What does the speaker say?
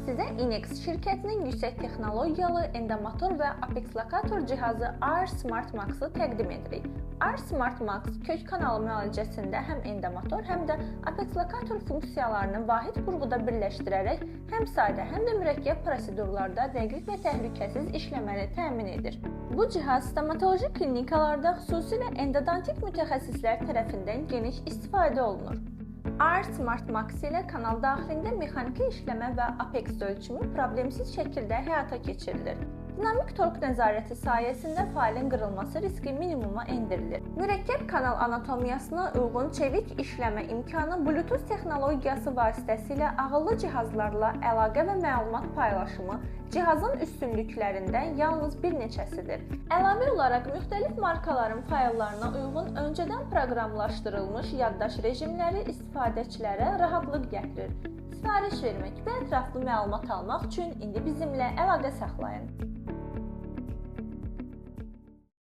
Sizə Inex şirkətinin yüksək texnologiyalı endomotor və Apex lokator cihazı R Smart Max-ı təqdim edirik. R Smart Max kök kanalı müalicəsində həm endomotor, həm də Apex lokator funksiyalarını vahid qurğuda birləşdirərək həm sadə, həm də mürəkkəb prosedurlarda dəqiq və təhlükəsiz işləməni təmin edir. Bu cihaz stomatoloji klinikalarda, xüsusilə endodontik mütəxəssislər tərəfindən geniş istifadə olunur. R Smart Max ilə kanal daxilində mexaniki işləmə və Apex ölçümü problemsiz şəkildə həyata keçirilir. Dinamik torq nəzarəti sayəsində failin qırılması riski minimuma endirilir. Mürəkkəb kanal anatomiyasına uyğun çevik işləmə imkanı Bluetooth texnologiyası vasitəsilə ağıllı cihazlarla əlaqə və məlumat paylaşımı cihazın üstünlüklərindən yalnız bir neçəsidir. Əlavə olaraq müxtəlif markaların fayllarına uyğun öncədən proqramlaşdırılmış yaddaş rejimləri istifadəçilərə rahatlıq gətirir. Sifariş vermək və ətraflı məlumat almaq üçün indi bizimlə əlaqə saxlayın.